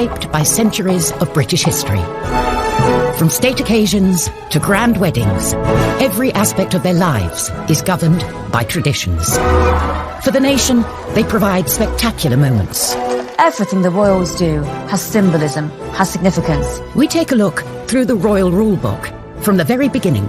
shaped by centuries of British history. From state occasions to grand weddings, every aspect of their lives is governed by traditions. For the nation, they provide spectacular moments. Everything the royals do has symbolism, has significance. We take a look through the royal rulebook from the very beginning.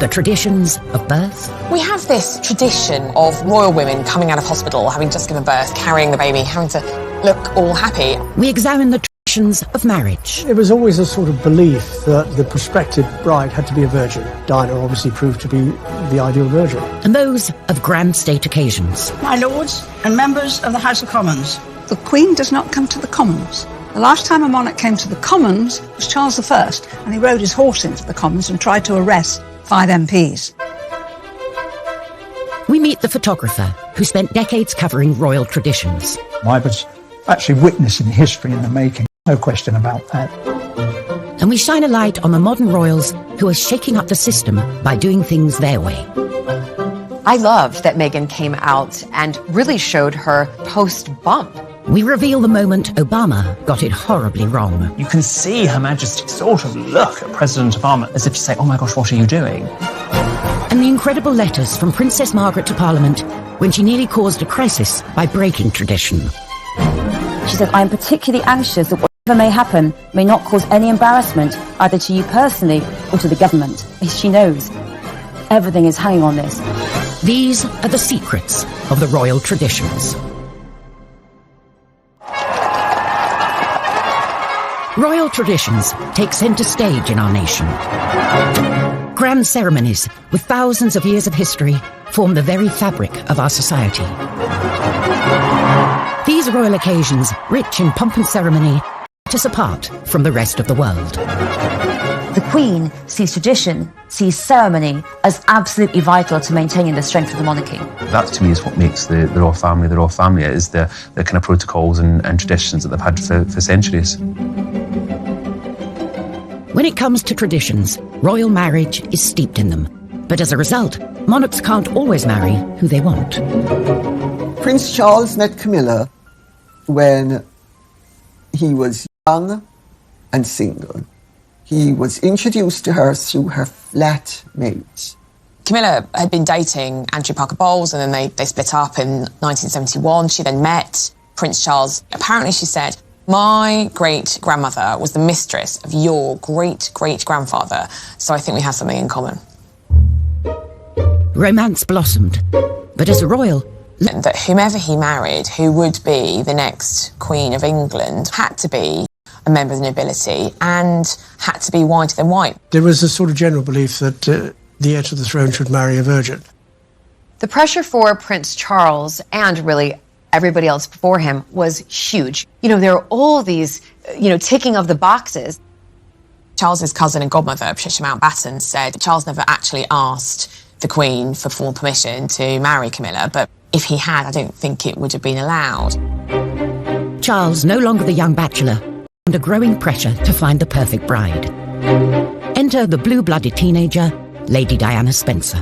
The traditions of birth. We have this tradition of royal women coming out of hospital, having just given birth, carrying the baby, having to look all happy. We examine the traditions of marriage. It was always a sort of belief that the prospective bride had to be a virgin. Diana obviously proved to be the ideal virgin. And those of grand state occasions. My lords and members of the House of Commons. The Queen does not come to the Commons. The last time a monarch came to the Commons was Charles I, and he rode his horse into the Commons and tried to arrest 5 MPs. We meet the photographer who spent decades covering royal traditions. I was actually witnessing history in the making, no question about that. And we shine a light on the modern royals who are shaking up the system by doing things their way. I loved that Meghan came out and really showed her post-bump. We reveal the moment Obama got it horribly wrong. You can see Her Majesty sort of look at President Obama as if to say, oh my gosh, what are you doing? And the incredible letters from Princess Margaret to Parliament when she nearly caused a crisis by breaking tradition. She said, I am particularly anxious that whatever may happen may not cause any embarrassment either to you personally or to the government. She knows everything is hanging on this. These are the secrets of the royal traditions. Royal traditions take centre stage in our nation. Grand ceremonies with thousands of years of history form the very fabric of our society. These royal occasions, rich in pomp and ceremony, set us apart from the rest of the world. The Queen sees tradition, sees ceremony as absolutely vital to maintaining the strength of the monarchy. That to me is what makes the royal family the royal family. It is the kind of protocols and traditions that they've had for centuries. When it comes to traditions, royal marriage is steeped in them. But as a result, monarchs can't always marry who they want. Prince Charles met Camilla when he was young and single. He was introduced to her through her flatmate. Camilla had been dating Andrew Parker Bowles, and then they split up in 1971. She then met Prince Charles. Apparently, she said, my great-grandmother was the mistress of your great-great-grandfather, so I think we have something in common. Romance blossomed, but as a royal... That whomever he married, who would be the next Queen of England, had to be a member of the nobility and had to be whiter than white. There was a sort of general belief that the heir to the throne should marry a virgin. The pressure for Prince Charles, and really everybody else before him, was huge. You know, there are all these, ticking of the boxes. Charles's cousin and godmother, Patricia Mountbatten, said Charles never actually asked the Queen for full permission to marry Camilla, but if he had, I don't think it would have been allowed. Charles, no longer the young bachelor, under growing pressure to find the perfect bride. Enter the blue-blooded teenager, Lady Diana Spencer.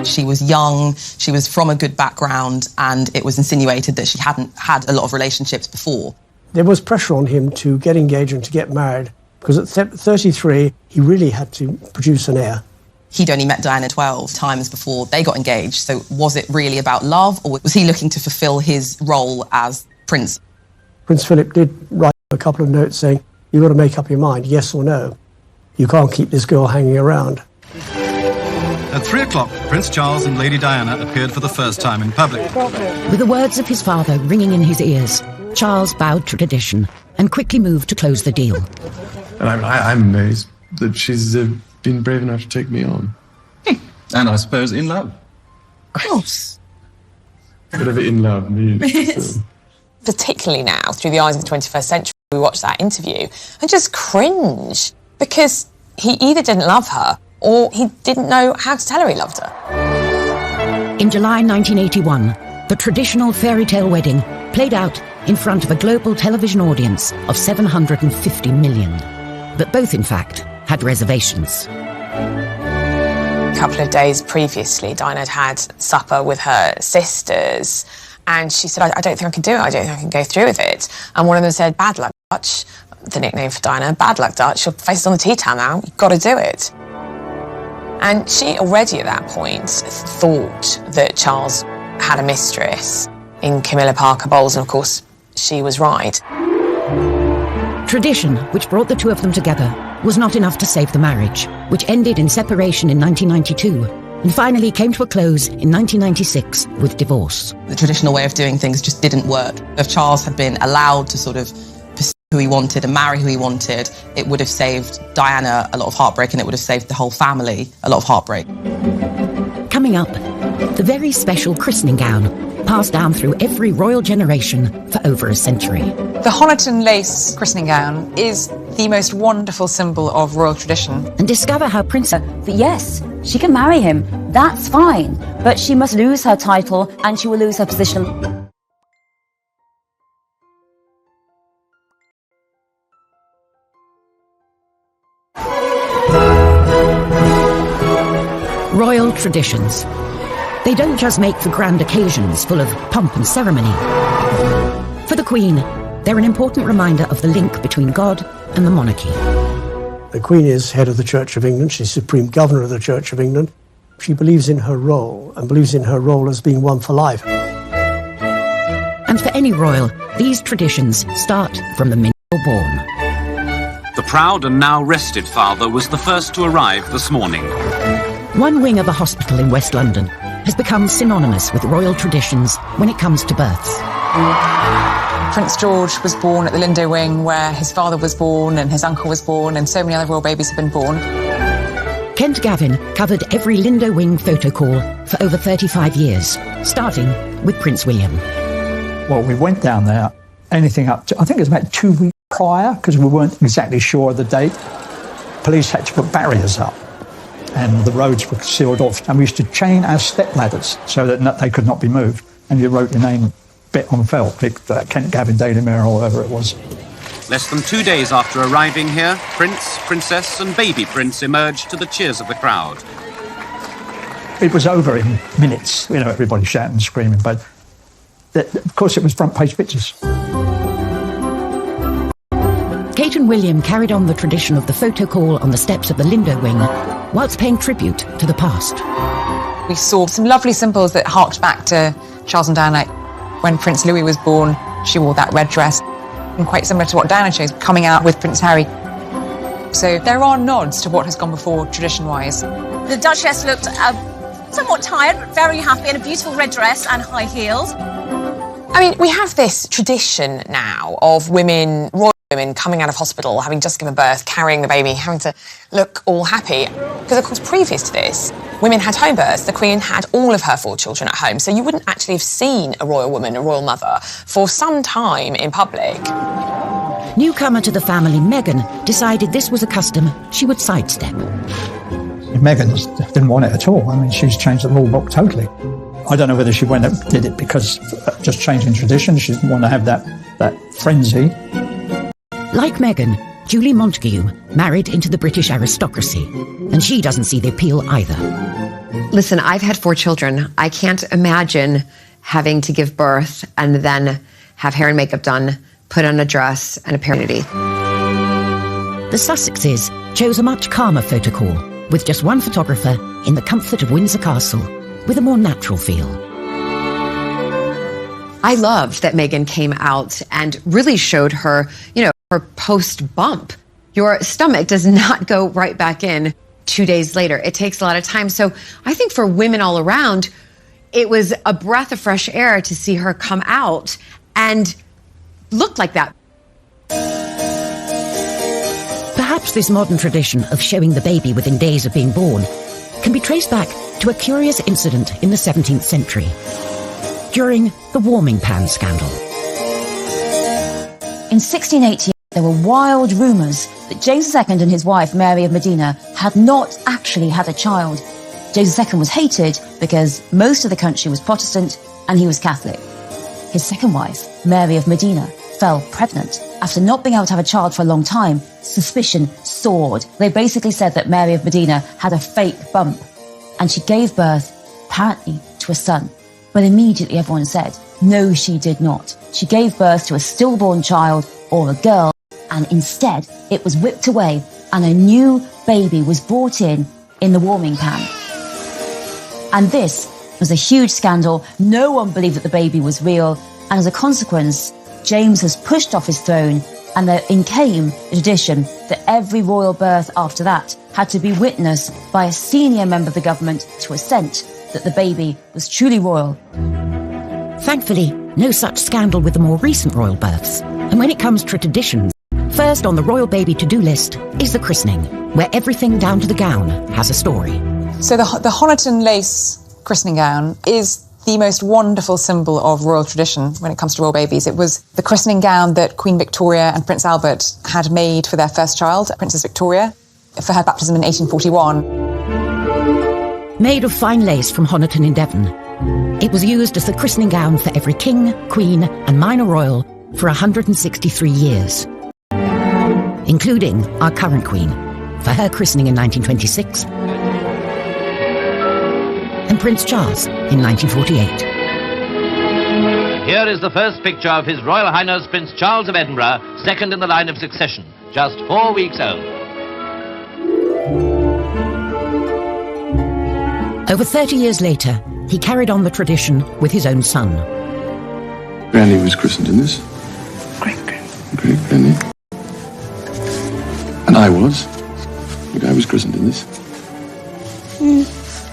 She was young, she was from a good background, and it was insinuated that she hadn't had a lot of relationships before. There was pressure on him to get engaged and to get married, because at 33, he really had to produce an heir. He'd only met Diana 12 times before they got engaged, so was it really about love, or was he looking to fulfil his role as prince? Prince Philip did write a couple of notes saying, you've got to make up your mind, yes or no. You can't keep this girl hanging around. At 3 o'clock, Prince Charles and Lady Diana appeared for the first time in public. With the words of his father ringing in his ears, Charles bowed to tradition and quickly moved to close the deal. And I'm amazed that she's been brave enough to take me on. And I suppose in love. Of course. Whatever in love means. Particularly now, through the eyes of the 21st century, we watch that interview and just cringe, because he either didn't love her or he didn't know how to tell her he loved her. In July 1981, the traditional fairy tale wedding played out in front of a global television audience of 750 million. But both, in fact, had reservations. A couple of days previously, Diana had had supper with her sisters, And she said, I don't think I can do it. I don't think I can go through with it. And one of them said, bad luck, Dutch, the nickname for Diana, bad luck, Dutch, your face is on the tea towel now, you've got to do it. And she already at that point thought that Charles had a mistress in Camilla Parker Bowles, and of course, she was right. Tradition, which brought the two of them together, was not enough to save the marriage, which ended in separation in 1992 and finally came to a close in 1996 with divorce. The traditional way of doing things just didn't work. If Charles had been allowed to sort of pursue who he wanted and marry who he wanted, it would have saved Diana a lot of heartbreak, and it would have saved the whole family a lot of heartbreak. Coming up, the very special christening gown, passed down through every royal generation for over a century. The Honiton lace christening gown is the most wonderful symbol of royal tradition. And discover how Princess... But yes, she can marry him, that's fine, but she must lose her title and she will lose her position. Royal traditions. They don't just make for grand occasions full of pomp and ceremony. For the Queen, they're an important reminder of the link between God and the monarchy. The Queen is head of the Church of England. She's Supreme Governor of the Church of England. She believes in her role, and believes in her role as being one for life. And for any royal, these traditions start from the minute you're born. The proud and now rested father was the first to arrive this morning. One wing of a hospital in West London has become synonymous with royal traditions when it comes to births. Prince George was born at the Lindo Wing, where his father was born and his uncle was born, and so many other royal babies have been born. Kent Gavin covered every Lindo Wing photo call for over 35 years, starting with Prince William. Well, we went down there, anything up to, I think it was about 2 weeks prior, because we weren't exactly sure of the date. Police had to put barriers up, and the roads were sealed off, and we used to chain our step ladders so that they could not be moved, and you wrote your name bit on felt, Kent Gavin, Daily Mirror, or whatever it was. Less than 2 days after arriving here, Prince, Princess and baby Prince emerged to the cheers of the crowd. It was over in minutes, everybody shouting and screaming, but of course it was front page pictures. Kate and William carried on the tradition of the photo call on the steps of the Lindo Wing, whilst paying tribute to the past. We saw some lovely symbols that harked back to Charles and Diana. When Prince Louis was born, she wore that red dress, and quite similar to what Diana chose, coming out with Prince Harry. So there are nods to what has gone before, tradition-wise. The Duchess looked somewhat tired, but very happy, in a beautiful red dress and high heels. I mean, we have this tradition now of women, royal women, coming out of hospital, having just given birth, carrying the baby, having to look all happy. Because, of course, previous to this, women had home births. The Queen had all of her 4 children at home, so you wouldn't actually have seen a royal woman, a royal mother, for some time in public. Newcomer to the family, Meghan, decided this was a custom she would sidestep. Meghan didn't want it at all. I mean, she's changed the rule book totally. I don't know whether she went and did it because just changing tradition, she didn't want to have that frenzy. Like Meghan, Julie Montagu married into the British aristocracy, and she doesn't see the appeal either. Listen, I've had 4 children. I can't imagine having to give birth and then have hair and makeup done, put on a dress and a parentage. The Sussexes chose a much calmer photo call, with just one photographer in the comfort of Windsor Castle, with a more natural feel. I loved that Meghan came out and really showed her, her post-bump. Your stomach does not go right back in 2 days later. It takes a lot of time. So I think for women all around, it was a breath of fresh air to see her come out and look like that. Perhaps this modern tradition of showing the baby within days of being born can be traced back to a curious incident in the 17th century, during the warming pan scandal. In 1680, there were wild rumours that James II and his wife, Mary of Modena, had not actually had a child. James II was hated because most of the country was Protestant and he was Catholic. His second wife, Mary of Modena, fell pregnant. After not being able to have a child for a long time, suspicion soared. They basically said that Mary of Modena had a fake bump, and she gave birth, apparently, to a son. But immediately everyone said No, she did not. She gave birth to a stillborn child, or a girl, and instead it was whipped away and a new baby was brought in the warming pan. And this was a huge scandal. No one believed that the baby was real, and as a consequence, James was pushed off his throne, and in came the tradition that every royal birth after that had to be witnessed by a senior member of the government to assent that the baby was truly royal. Thankfully, no such scandal with the more recent royal births. And when it comes to traditions, first on the royal baby to-do list is the christening, where everything down to the gown has a story. So the Honiton lace christening gown is the most wonderful symbol of royal tradition when it comes to royal babies. It was the christening gown that Queen Victoria and Prince Albert had made for their first child, Princess Victoria, for her baptism in 1841. Made of fine lace from Honiton in Devon, it was used as the christening gown for every king, queen and minor royal for 163 years, including our current queen, for her christening in 1926, and Prince Charles in 1948. Here is the first picture of His Royal Highness Prince Charles of Edinburgh, second in the line of succession, just 4 weeks old. Over 30 years later, he carried on the tradition with his own son. Granny was christened in this. Great-granny. And I was. But I was christened in this.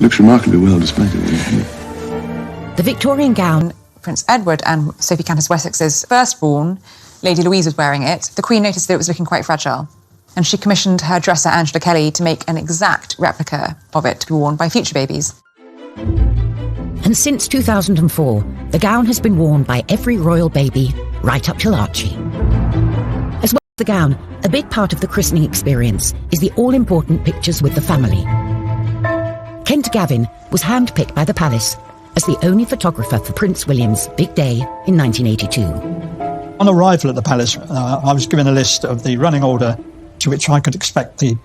Looks remarkably well displayed. The Victorian gown. Prince Edward and Sophie Countess Wessex's firstborn, Lady Louise, was wearing it. The Queen noticed that it was looking quite fragile, and she commissioned her dresser Angela Kelly to make an exact replica of it to be worn by future babies. And since 2004, the gown has been worn by every royal baby, right up till Archie. As well as the gown, a big part of the christening experience is the all-important pictures with the family. Kent Gavin was handpicked by the palace as the only photographer for Prince William's big day in 1982. On arrival at the palace, I was given a list of the running order to which I could expect the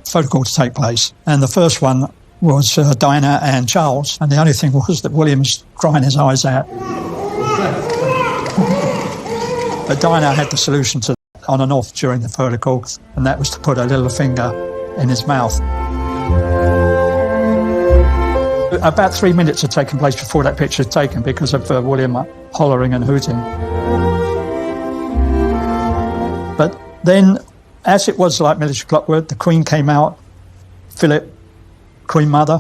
photo call to take place. And the first one was Diana and Charles, and the only thing was that William was crying his eyes out. But Diana had the solution to on and off during the photo call, and that was to put her little finger in his mouth. About 3 minutes had taken place before that picture was taken because of William hollering and hooting. But then, as it was like military clockwork, the Queen came out, Philip, Queen Mother,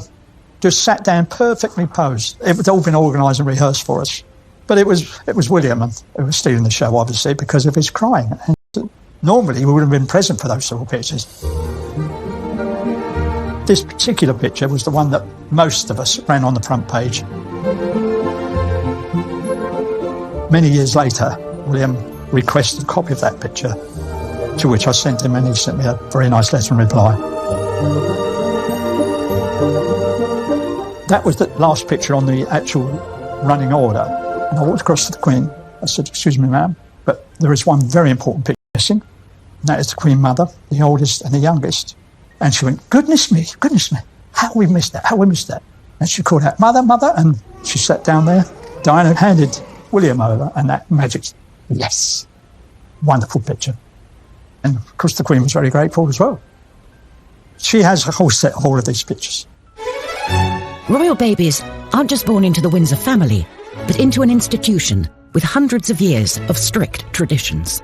just sat down perfectly posed. It had all been organised and rehearsed for us. But it was William who was stealing the show, obviously, because of his crying. And normally, we would have been present for those sort of pictures. This particular picture was the one that most of us ran on the front page. Many years later, William requested a copy of that picture, to which I sent him, and he sent me a very nice letter in reply. That was the last picture on the actual running order. And I walked across to the Queen. I said, "Excuse me, ma'am, but there is one very important picture missing, and that is the Queen Mother, the oldest and the youngest." And she went, goodness me, how we missed that. And she called out, "Mother, mother," and she sat down there. Diana handed William over, and that magic, yes, wonderful picture. And of course the Queen was very grateful as well. She has a whole set of all of these pictures. Royal babies aren't just born into the Windsor family, but into an institution with hundreds of years of strict traditions.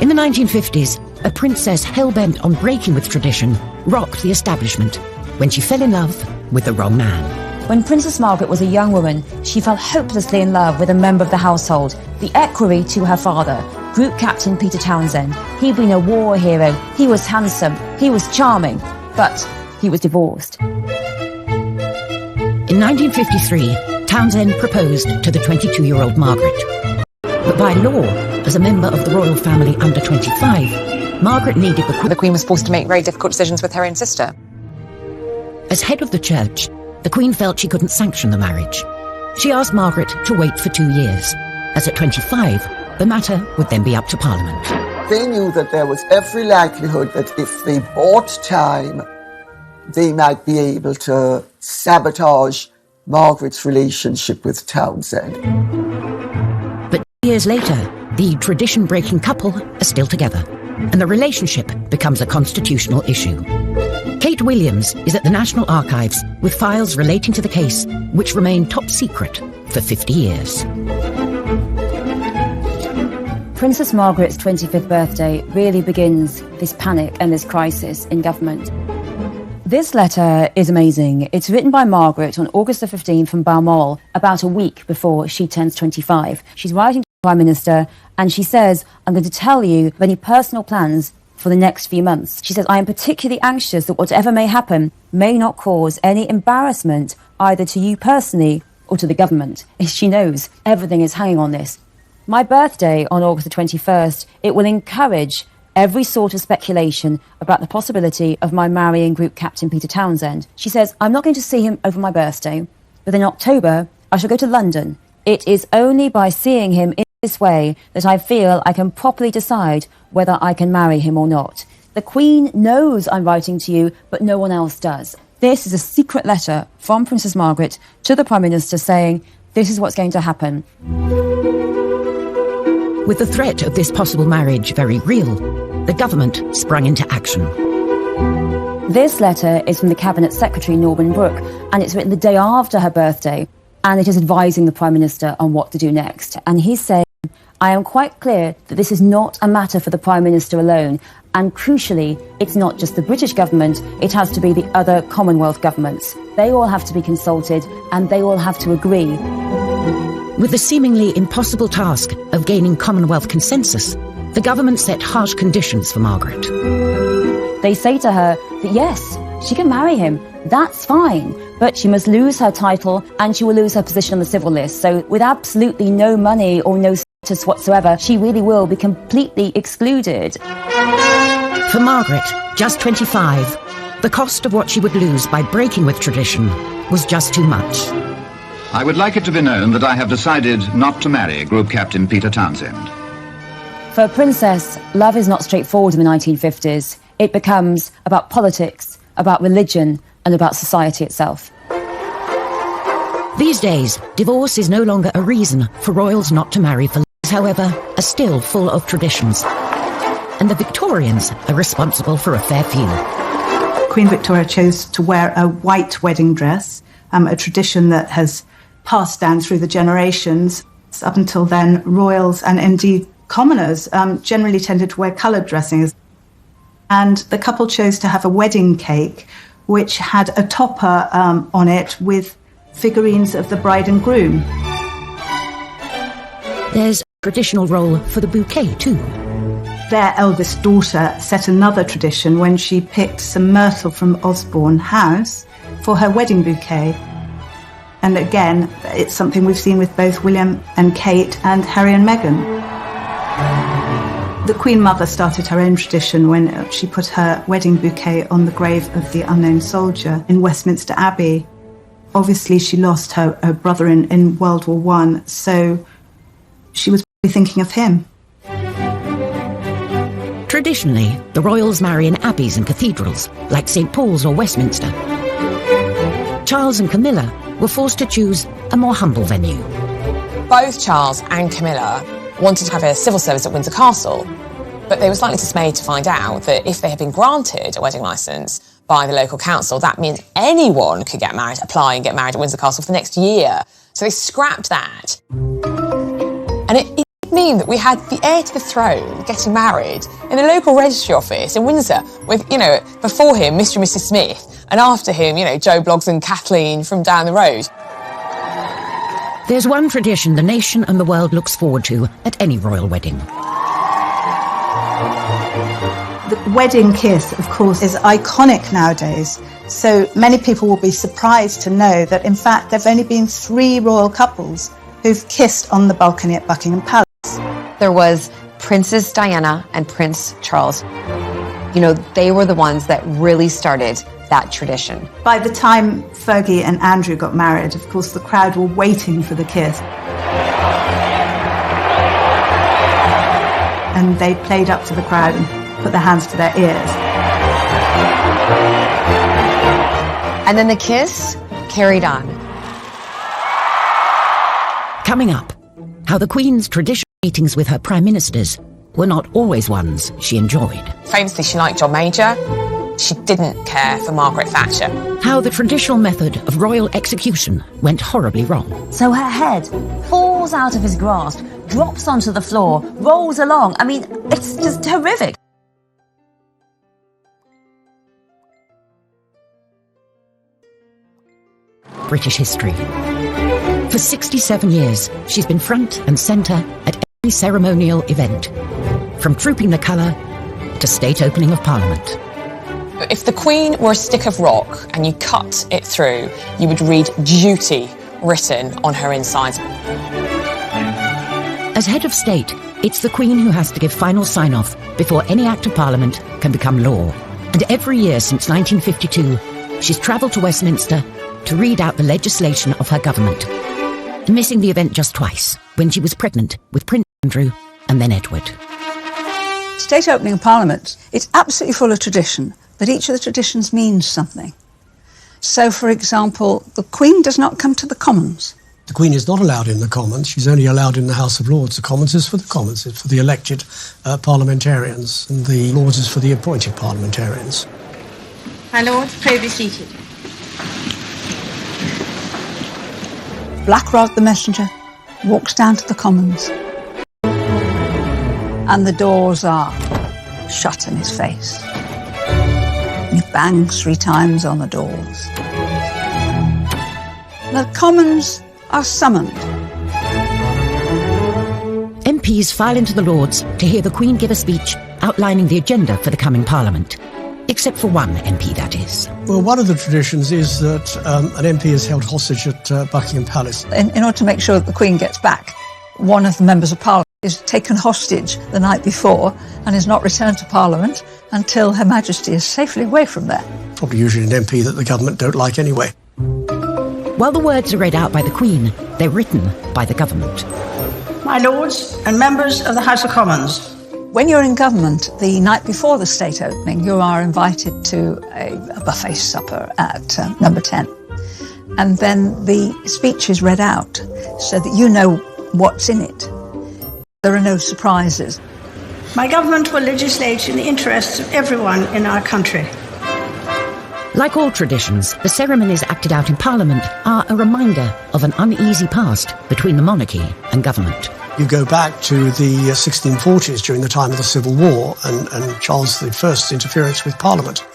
In the 1950s, a princess hell-bent on breaking with tradition rocked the establishment when she fell in love with the wrong man. When Princess Margaret was a young woman, she fell hopelessly in love with a member of the household, the equerry to her father, Group Captain Peter Townsend. He'd been a war hero, he was handsome, he was charming, but he was divorced. In 1953, Townsend proposed to the 22-year-old Margaret. But by law, as a member of the royal family under 25, Margaret needed the Queen was forced to make very difficult decisions with her own sister. As head of the church, the Queen felt she couldn't sanction the marriage. She asked Margaret to wait for 2 years, as at 25, the matter would then be up to Parliament. They knew that there was every likelihood that if they bought time, they might be able to sabotage Margaret's relationship with Townsend. But years later, the tradition-breaking couple are still together, and the relationship becomes a constitutional issue. Kate Williams is at the National Archives with files relating to the case, which remain top secret for 50 years. Princess Margaret's 25th birthday really begins this panic and this crisis in government. This letter is amazing. It's written by Margaret on August the 15th from Balmoral, about a week before she turns 25. She's writing to the Prime Minister and she says, I'm going to tell you of any personal plans for the next few months. She says, I am particularly anxious that whatever may happen may not cause any embarrassment either to you personally or to the government. She knows everything is hanging on this. My birthday on August the 21st, it will encourage every sort of speculation about the possibility of my marrying Group Captain Peter Townsend. She says, I'm not going to see him over my birthday, but in October, I shall go to London. It is only by seeing him in this way that I feel I can properly decide whether I can marry him or not. The Queen knows I'm writing to you, but no one else does. This is a secret letter from Princess Margaret to the Prime Minister saying, this is what's going to happen. With the threat of this possible marriage very real, the government sprung into action. This letter is from the Cabinet Secretary, Norman Brooke, and it's written the day after her birthday, and it is advising the Prime Minister on what to do next. And he's saying, I am quite clear that this is not a matter for the Prime Minister alone, and crucially, it's not just the British government, it has to be the other Commonwealth governments. They all have to be consulted, and they all have to agree. With the seemingly impossible task of gaining Commonwealth consensus, the government set harsh conditions for Margaret. They say to her that yes, she can marry him, that's fine, but she must lose her title and she will lose her position on the civil list. So with absolutely no money or no status whatsoever, she really will be completely excluded. For Margaret, just 25, the cost of what she would lose by breaking with tradition was just too much. I would like it to be known that I have decided not to marry Group Captain Peter Townsend. For a princess, love is not straightforward in the 1950s. It becomes about politics, about religion, and about society itself. These days, divorce is no longer a reason for royals not to marry. For however, are still full of traditions. And the Victorians are responsible for a fair few. Queen Victoria chose to wear a white wedding dress, a tradition that has passed down through the generations. Up until then, royals and indeed commoners generally tended to wear coloured dressings. And the couple chose to have a wedding cake which had a topper on it with figurines of the bride and groom. There's a traditional role for the bouquet too. Their eldest daughter set another tradition when she picked some myrtle from Osborne House for her wedding bouquet. And again, it's something we've seen with both William and Kate and Harry and Meghan. The Queen Mother started her own tradition when she put her wedding bouquet on the grave of the unknown soldier in Westminster Abbey. Obviously, she lost her brother in World War I, so she was probably thinking of him. Traditionally, the royals marry in abbeys and cathedrals, like St. Paul's or Westminster. Charles and Camilla were forced to choose a more humble venue. Both Charles and Camilla wanted to have a civil service at Windsor Castle, but they were slightly dismayed to find out that if they had been granted a wedding licence by the local council, that means anyone could apply and get married at Windsor Castle for the next year. So they scrapped that. And it would mean that we had the heir to the throne getting married in a local registry office in Windsor with, before him, Mr. and Mrs. Smith, and after him, Joe Bloggs and Kathleen from down the road. There's one tradition the nation and the world looks forward to at any royal wedding. The wedding kiss, of course, is iconic nowadays. So many people will be surprised to know that, in fact, there have only been 3 royal couples who've kissed on the balcony at Buckingham Palace. There was Princess Diana and Prince Charles. They were the ones that really started that tradition. By the time Fergie and Andrew got married, of course, the crowd were waiting for the kiss. And they played up to the crowd and put their hands to their ears. And then the kiss carried on. Coming up, how the Queen's traditional meetings with her prime ministers were not always ones she enjoyed. Famously, she liked John Major. She didn't care for Margaret Thatcher. How the traditional method of royal execution went horribly wrong. So her head falls out of his grasp, drops onto the floor, rolls along. I mean, it's just horrific. British history. For 67 years, she's been front and centre at every ceremonial event, from trooping the colour to state opening of Parliament. If the Queen were a stick of rock and you cut it through, you would read duty written on her insides. As head of state, it's the Queen who has to give final sign-off before any Act of Parliament can become law. And every year since 1952, she's travelled to Westminster to read out the legislation of her government, missing the event just twice, when she was pregnant with Prince Andrew and then Edward. State opening of Parliament, it's absolutely full of tradition, but each of the traditions means something. So, for example, the Queen does not come to the Commons. The Queen is not allowed in the Commons. She's only allowed in the House of Lords. The Commons is for the Commons. It's for the elected parliamentarians, and the Lords is for the appointed parliamentarians. My Lord, pray be seated. Blackrod the messenger walks down to the Commons, and the doors are shut in his face. He bangs 3 times on the doors. The Commons are summoned. MPs file into the Lords to hear the Queen give a speech outlining the agenda for the coming Parliament. Except for one MP, that is. Well, one of the traditions is that an MP is held hostage at Buckingham Palace. In order to make sure that the Queen gets back, one of the members of Parliament is taken hostage the night before and is not returned to Parliament until Her Majesty is safely away from there. Probably usually an MP that the government don't like anyway. While the words are read out by the Queen, they're written by the government. My Lords and members of the House of Commons. When you're in government, the night before the state opening, you are invited to a buffet supper at number 10. And then the speech is read out so that you know what's in it. There are no surprises. My government will legislate in the interests of everyone in our country. Like all traditions, the ceremonies acted out in Parliament are a reminder of an uneasy past between the monarchy and government. You go back to the 1640s during the time of the Civil War and Charles I's interference with Parliament.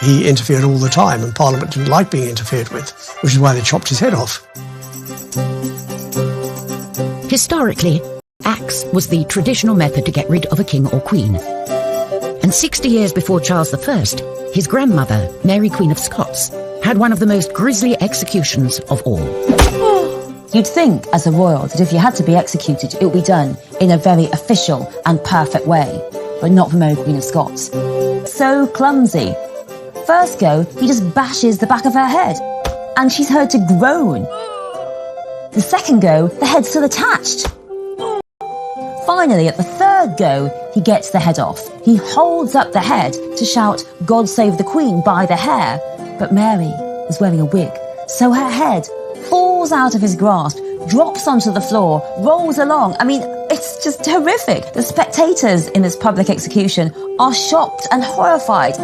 He interfered all the time, and Parliament didn't like being interfered with, which is why they chopped his head off. Historically, axe was the traditional method to get rid of a king or queen. And 60 years before Charles I, his grandmother, Mary Queen of Scots, had one of the most grisly executions of all. You'd think, as a royal, that if you had to be executed, it would be done in a very official and perfect way, but not for Mary Queen of Scots. So clumsy. First go, he just bashes the back of her head, and she's heard to groan. The second go, the head's still attached. Finally, at the third go, he gets the head off. He holds up the head to shout, "God save the Queen," by the hair, but Mary was wearing a wig, so her head falls out of his grasp, drops onto the floor, rolls along. I mean, it's just horrific. The spectators in this public execution are shocked and horrified.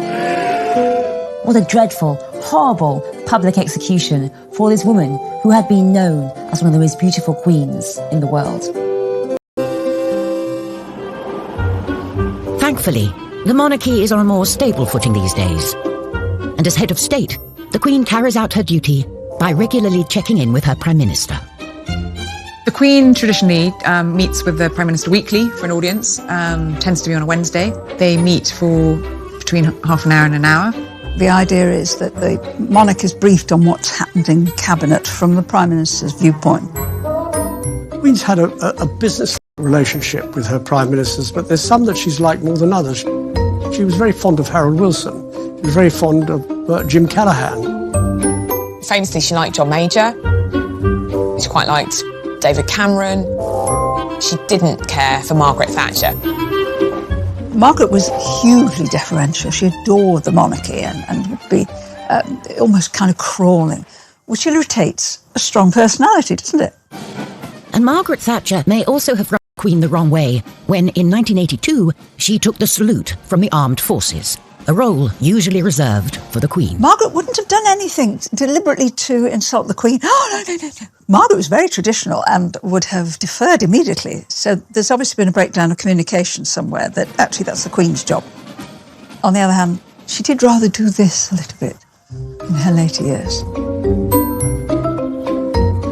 What a dreadful, horrible public execution for this woman who had been known as one of the most beautiful queens in the world. Thankfully, the monarchy is on a more stable footing these days. And as head of state, the Queen carries out her duty by regularly checking in with her Prime Minister. The Queen traditionally meets with the Prime Minister weekly for an audience, tends to be on a Wednesday. They meet for between half an hour and an hour. The idea is that the monarch is briefed on what's happened in Cabinet from the Prime Minister's viewpoint. The Queen's had a business relationship with her Prime Ministers, but there's some that she's liked more than others. She was very fond of Harold Wilson. She was very fond of Jim Callaghan. Famously, she liked John Major. She quite liked David Cameron. She didn't care for Margaret Thatcher. Margaret was hugely deferential. She adored the monarchy and would be almost kind of crawling, which irritates a strong personality, doesn't it? And Margaret Thatcher may also have rubbed the Queen the wrong way when, in 1982, she took the salute from the armed forces, a role usually reserved for the Queen. Margaret wouldn't have done anything deliberately to insult the Queen. Oh, no. Margaret was very traditional and would have deferred immediately. So there's obviously been a breakdown of communication somewhere that actually that's the Queen's job. On the other hand, she did rather do this a little bit in her later years.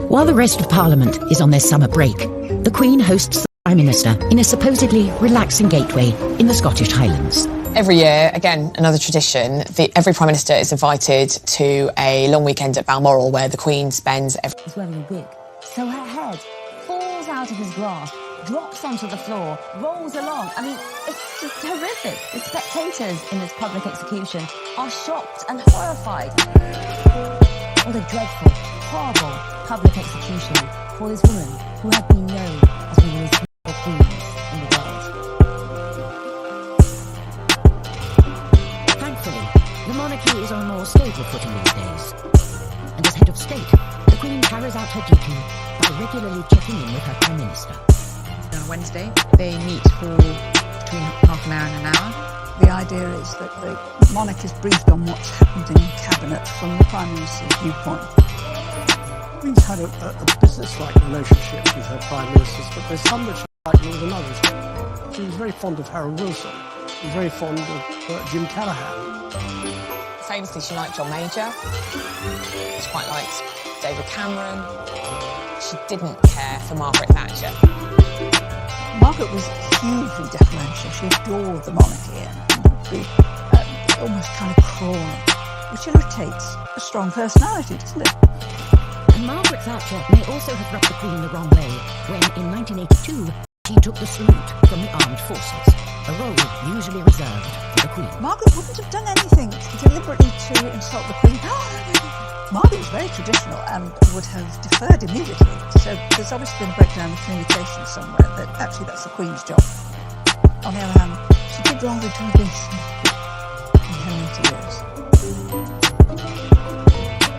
While the rest of Parliament is on their summer break, the Queen hosts the Prime Minister in a supposedly relaxing gateway in the Scottish Highlands. Every year, again, another tradition, every Prime Minister is invited to a long weekend at Balmoral where the Queen spends every... He's wearing a wig, so her head falls out of his grasp, drops onto the floor, rolls along. I mean, it's just horrific. The spectators in this public execution are shocked and horrified. What a dreadful, horrible public execution for this woman who had been known as one of the most beautiful queens in the world. Thankfully, the monarchy is on a more stable footing these days. And as head of state, the Queen carries out her duty by regularly checking in with her Prime Minister. On Wednesday, they meet for between half an hour and an hour. The idea is that the monarch is briefed on what's happened in Cabinet from the Prime Minister's viewpoint. The Queen's had a business-like relationship with her Prime Ministers, but there's some that she liked more than others. She was very fond of Harold Wilson. She was very fond of Jim Callaghan. Famously, she liked John Major. She quite liked David Cameron. She didn't care for Margaret Thatcher. Margaret was hugely deferential. She adored the monarchy and would be almost kind of crawling, which irritates a strong personality, doesn't it? And Margaret Thatcher may also have rubbed the Queen the wrong way when, in 1982, she took the salute from the armed forces, a role usually reserved for the Queen. Margaret wouldn't have done anything deliberately to insult the Queen. Margaret was very traditional and would have deferred immediately. So there's obviously been a breakdown of communication somewhere that actually that's the Queen's job. On the other hand, she did rather do this in her later years.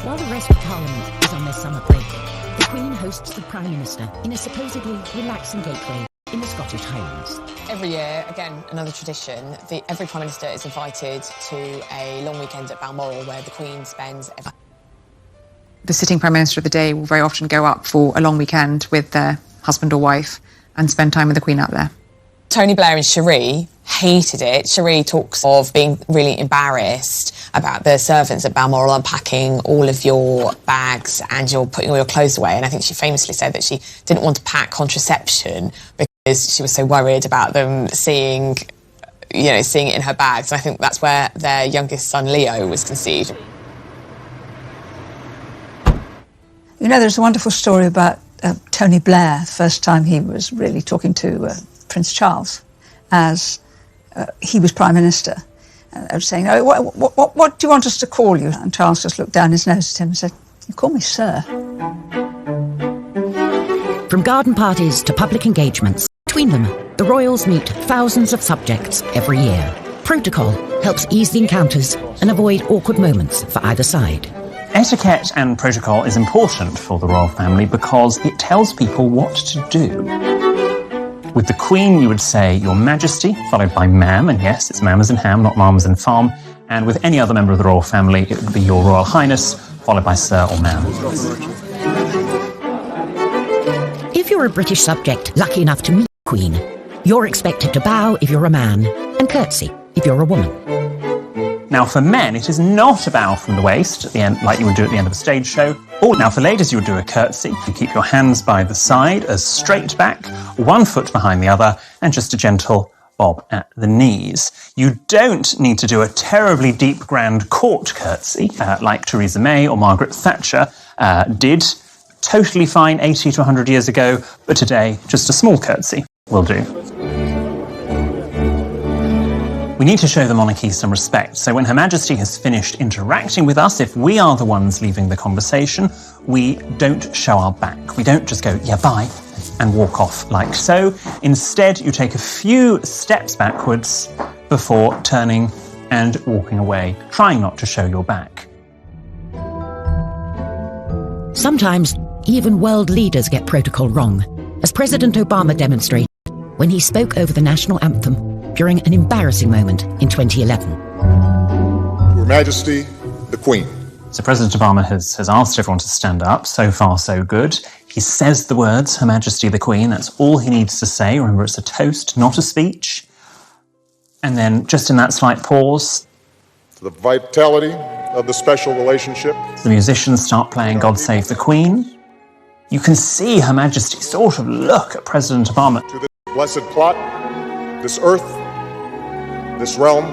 While the rest of Parliament is on their summer break, the Queen hosts the Prime Minister in a supposedly relaxing gateway in the Scottish Highlands. Every year, again, another tradition, every Prime Minister is invited to a long weekend at Balmoral where the Queen spends... The sitting Prime Minister of the day will very often go up for a long weekend with their husband or wife and spend time with the Queen out there. Tony Blair and Cherie hated it. Cherie talks of being really embarrassed about the servants at Balmoral unpacking all of your bags and you're putting all your clothes away. And I think she famously said that she didn't want to pack contraception because she was so worried about them seeing it in her bags. And I think that's where their youngest son, Leo, was conceived. You know, there's a wonderful story about Tony Blair, the first time he was really talking to Prince Charles as he was Prime Minister. I was saying, what do you want us to call you? And Charles just looked down his nose at him and said, you call me Sir. From garden parties to public engagements, between them, the royals meet thousands of subjects every year. Protocol helps ease the encounters and avoid awkward moments for either side. Etiquette and protocol is important for the royal family because it tells people what to do. With the Queen, you would say Your Majesty, followed by Ma'am, and yes, it's Ma'am as in ham, not Ma'am as in farm. And with any other member of the royal family, it would be Your Royal Highness, followed by Sir or Ma'am. If you're a British subject lucky enough to meet the Queen, you're expected to bow if you're a man and curtsy if you're a woman. Now, for men, it is not a bow from the waist at the end, like you would do at the end of a stage show. Now, for ladies, you would do a curtsy. You keep your hands by the side, as straight back, one foot behind the other, and just a gentle bob at the knees. You don't need to do a terribly deep, grand court curtsy, like Theresa May or Margaret Thatcher did. Totally fine 80 to 100 years ago, but today, just a small curtsy will do. We need to show the monarchy some respect. So when Her Majesty has finished interacting with us, if we are the ones leaving the conversation, we don't show our back. We don't just go, yeah, bye, and walk off like so. Instead, you take a few steps backwards before turning and walking away, trying not to show your back. Sometimes even world leaders get protocol wrong, as President Obama demonstrated when he spoke over the national anthem during an embarrassing moment in 2011. Her Majesty, the Queen. So President Obama has asked everyone to stand up. So far, so good. He says the words, Her Majesty the Queen. That's all he needs to say. Remember, it's a toast, not a speech. And then, just in that slight pause, For the vitality of the special relationship. The musicians start playing God Save the Queen. You can see Her Majesty sort of look at President Obama. To this blessed plot, this earth, this realm.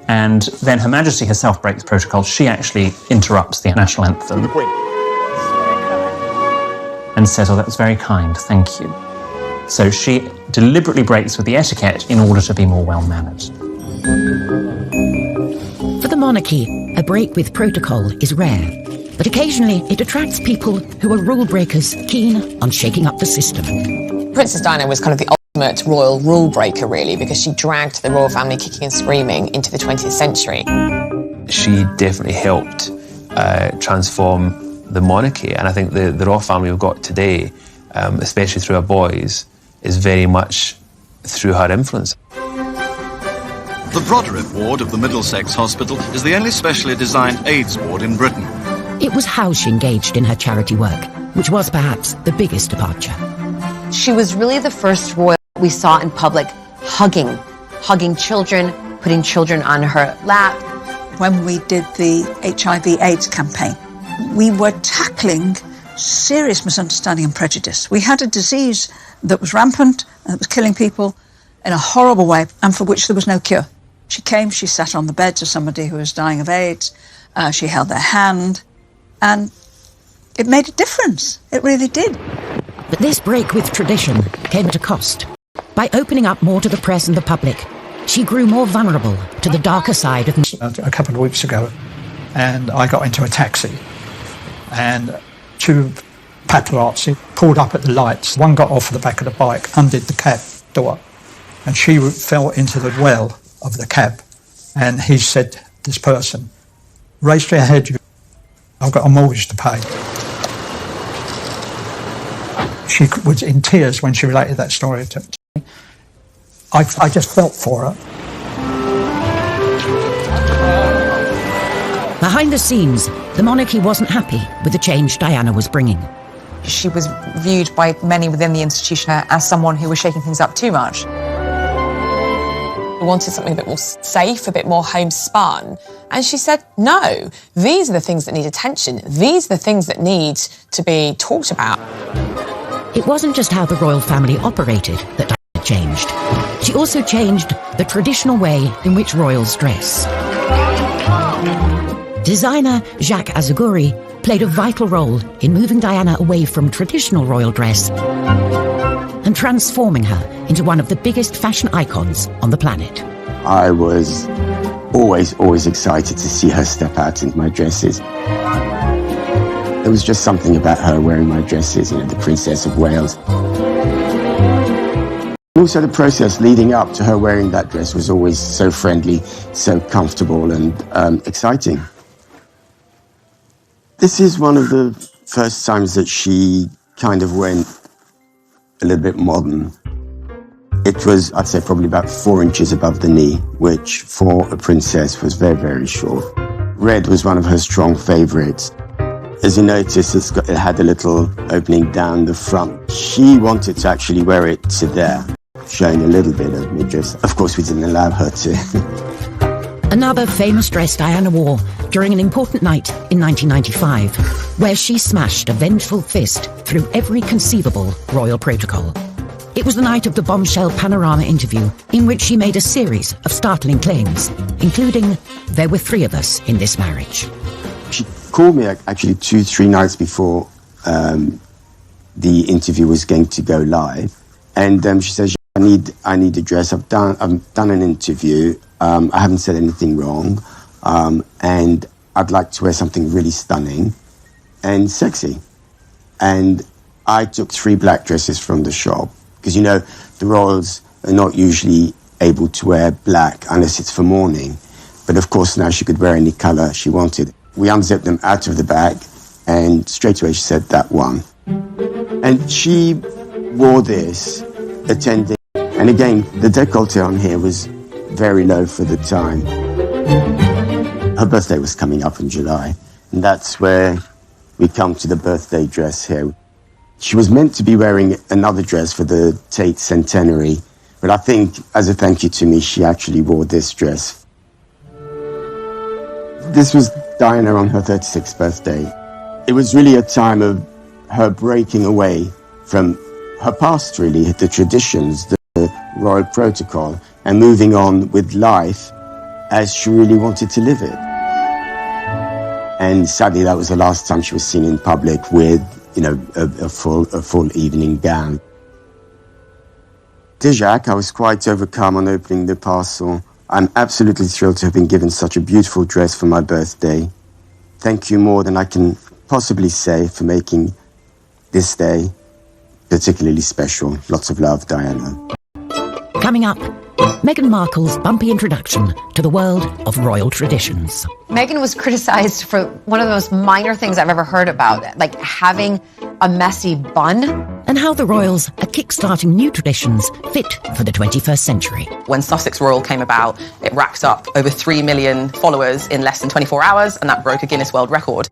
And then Her Majesty herself breaks protocol. She actually interrupts the national anthem. The Queen. And says, oh, that was very kind, thank you. So she deliberately breaks with the etiquette in order to be more well-mannered. For the monarchy, a break with protocol is rare, but occasionally it attracts people who are rule breakers keen on shaking up the system. Princess Diana was kind of the ultimate royal rule breaker, really, because she dragged the royal family kicking and screaming into the 20th century. She definitely helped transform the monarchy, and I think the royal family we've got today, especially through our boys, is very much through her influence. The Broderick ward of the Middlesex Hospital is the only specially designed AIDS ward in Britain. It was how she engaged in her charity work, which was perhaps the biggest departure. She was really the first royal we saw in public hugging children, putting children on her lap. When we did the HIV/AIDS campaign, we were tackling serious misunderstanding and prejudice. We had a disease that was rampant and that was killing people in a horrible way and for which there was no cure. She came, she sat on the beds of somebody who was dying of AIDS, she held their hand, and it made a difference. It really did. But this break with tradition came at a cost. By opening up more to the press and the public, she grew more vulnerable to the darker side of... A couple of weeks ago, and I got into a taxi, and two paparazzi pulled up at the lights. One got off the back of the bike, undid the cab door, and she fell into the well of the cab. And he said, this person, raise your head, I've got a mortgage to pay. She was in tears when she related that story to me. I just felt for her. Behind the scenes, the monarchy wasn't happy with the change Diana was bringing. She was viewed by many within the institution as someone who was shaking things up too much. We wanted something a bit more safe, a bit more homespun. And she said, no, these are the things that need attention. These are the things that need to be talked about. It wasn't just how the royal family operated that Diana changed. She also changed the traditional way in which royals dress. Designer Jacques Azaguri played a vital role in moving Diana away from traditional royal dress and transforming her into one of the biggest fashion icons on the planet. I was always excited to see her step out into my dresses. There was just something about her wearing my dresses, you know, the Princess of Wales. Also, the process leading up to her wearing that dress was always so friendly, so comfortable and exciting. This is one of the first times that she kind of went a little bit modern. It was, I'd say, probably about 4 inches above the knee, which for a princess was very, very short. Red was one of her strong favourites. As you notice, it had a little opening down the front. She wanted to actually wear it to there, showing a little bit of midriff. Of course, we didn't allow her to. Another famous dress Diana wore during an important night in 1995, where she smashed a vengeful fist through every conceivable royal protocol. It was the night of the bombshell Panorama interview, in which she made a series of startling claims, including, "There were 3 of us in this marriage." She called me actually 2-3 nights before the interview was going to go live, and she says, I need a dress. I've done an interview. I haven't said anything wrong, and I'd like to wear something really stunning and sexy. And I took 3 black dresses from the shop, because, you know, the royals are not usually able to wear black unless it's for mourning. But of course now she could wear any colour she wanted. We unzipped them out of the bag, And straight away she said, that one. And she wore this, attending, and again, the décolleté on here was very low for the time. Her birthday was coming up in July, and that's where we come to the birthday dress here. She was meant to be wearing another dress for the Tate centenary, but I think, as a thank you to me, she actually wore this dress. This was Diana on her 36th birthday. It was really a time of her breaking away from her past, really, the traditions, the royal protocol, and moving on with life as she really wanted to live it. And sadly, that was the last time she was seen in public with, you know, a full evening gown. To Jacques, I was quite overcome on opening the parcel. I'm absolutely thrilled to have been given such a beautiful dress for my birthday. Thank you more than I can possibly say for making this day particularly special. Lots of love, Diana. Coming up, Meghan Markle's bumpy introduction to the world of royal traditions. Meghan was criticized for one of the most minor things I've ever heard about, like having a messy bun. And how the royals are kickstarting new traditions fit for the 21st century. When Sussex Royal came about, it racked up over 3 million followers in less than 24 hours, and that broke a Guinness World Record.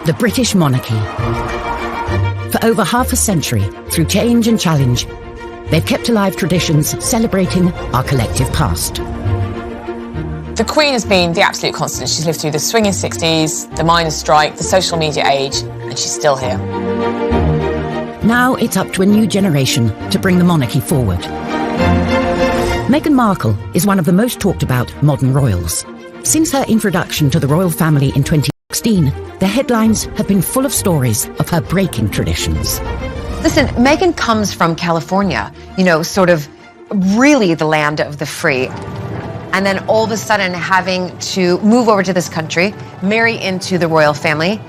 The British monarchy. For over half a century, through change and challenge, they've kept alive traditions celebrating our collective past. The Queen has been the absolute constant. She's lived through the swinging 60s, the miners' strike, the social media age, and she's still here. Now it's up to a new generation to bring the monarchy forward. Meghan Markle is one of the most talked about modern royals. Since her introduction to the royal family in 2016, the headlines have been full of stories of her breaking traditions. Listen, Meghan comes from California, you know, sort of really the land of the free. And then all of a sudden having to move over to this country, marry into the royal family.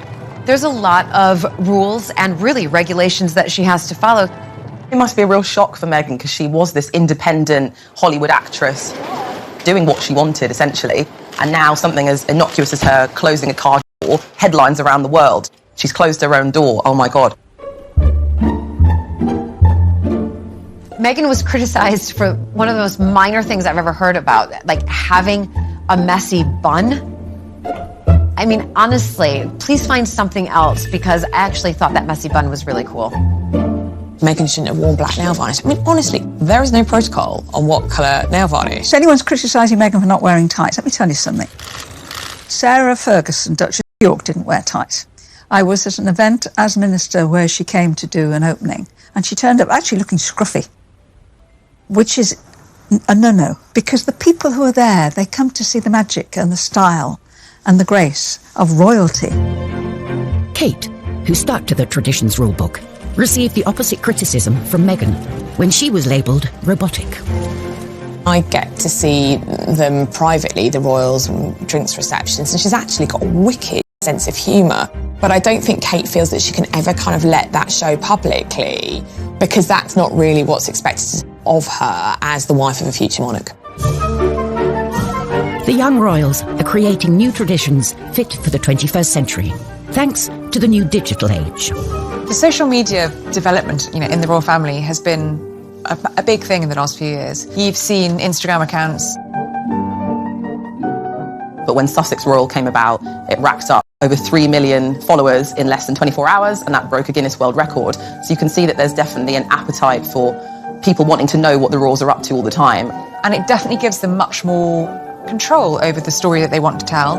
There's a lot of rules and really regulations that she has to follow. It must be a real shock for Meghan because she was this independent Hollywood actress doing what she wanted, essentially. And now something as innocuous as her closing a car door, headlines around the world. She's closed her own door. Oh, my God. Meghan was criticized for one of the most minor things I've ever heard about, like having a messy bun. I mean, honestly, please find something else, because I actually thought that messy bun was really cool. Meghan shouldn't have worn black nail varnish. I mean, honestly, there is no protocol on what colour nail varnish. If anyone's criticising Meghan for not wearing tights, let me tell you something. Sarah Ferguson, Duchess of York, didn't wear tights. I was at an event as minister where she came to do an opening, and she turned up actually looking scruffy, which is a no-no, because the people who are there, they come to see the magic and the style and the grace of royalty. Kate, who stuck to the traditions rulebook, received the opposite criticism from Meghan when she was labelled robotic. I get to see them privately, the royals, and drinks receptions, and she's actually got a wicked sense of humour. But I don't think Kate feels that she can ever kind of let that show publicly, because that's not really what's expected of her as the wife of a future monarch. The young royals are creating new traditions fit for the 21st century, thanks to the new digital age. The social media development, you know, in the royal family has been a big thing in the last few years. You've seen Instagram accounts. But when Sussex Royal came about, it racked up over 3 million followers in less than 24 hours, and that broke a Guinness World Record. So you can see that there's definitely an appetite for people wanting to know what the royals are up to all the time. And it definitely gives them much more control over the story that they want to tell.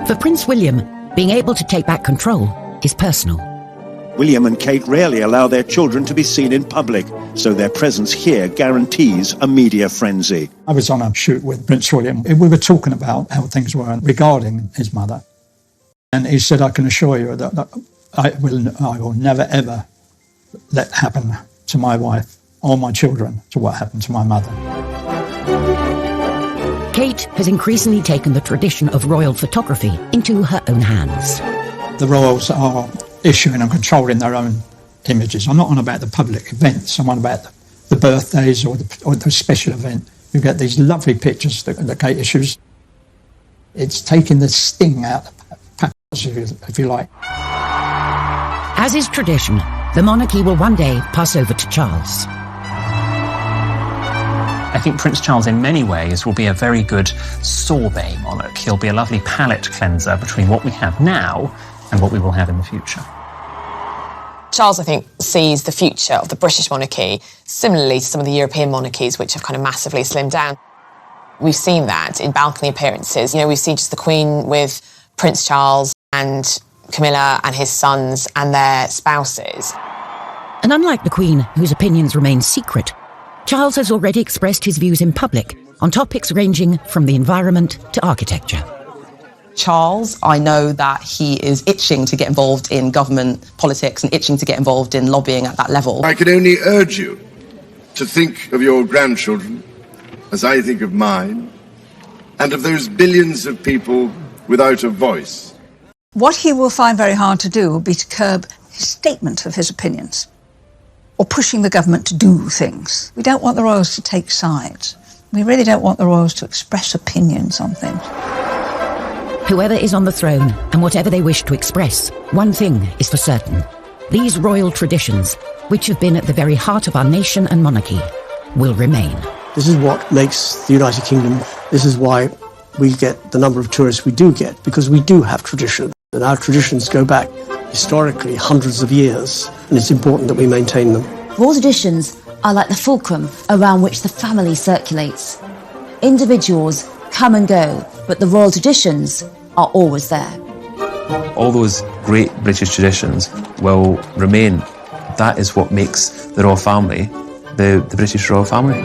For Prince William, being able to take back control is personal. William and Kate rarely allow their children to be seen in public, so their presence here guarantees a media frenzy. I was on a shoot with Prince William. We were talking about how things were regarding his mother. And he said, I can assure you that I will never, ever let happen to my wife or my children to what happened to my mother. Kate has increasingly taken the tradition of royal photography into her own hands. The royals are issuing and controlling their own images. I'm not on about the public events, I'm on about the birthdays or the special event. You get these lovely pictures that Kate issues. It's taking the sting out of the paparazzi, if you like. As is tradition, the monarchy will one day pass over to Charles. I think Prince Charles in many ways will be a very good sorbet monarch. He'll be a lovely palate cleanser between what we have now and what we will have in the future. Charles, I think, sees the future of the British monarchy similarly to some of the European monarchies, which have kind of massively slimmed down. We've seen that in balcony appearances. You know, we've seen just the Queen with Prince Charles and Camilla and his sons and their spouses. And unlike the Queen, whose opinions remain secret, Charles has already expressed his views in public on topics ranging from the environment to architecture. Charles, I know that he is itching to get involved in government politics and itching to get involved in lobbying at that level. I can only urge you to think of your grandchildren as I think of mine, and of those billions of people without a voice. What he will find very hard to do will be to curb his statement of his opinions, or pushing the government to do things. We don't want the royals to take sides. We really don't want the royals to express opinions on things. Whoever is on the throne, and whatever they wish to express, one thing is for certain. These royal traditions, which have been at the very heart of our nation and monarchy, will remain. This is what makes the United Kingdom, this is why we get the number of tourists we do get, because we do have tradition. And our traditions go back historically hundreds of years, and it's important that we maintain them. Royal traditions are like the fulcrum around which the family circulates. Individuals come and go, but the royal traditions are always there. All those great British traditions will remain. That is what makes the royal family the British royal family.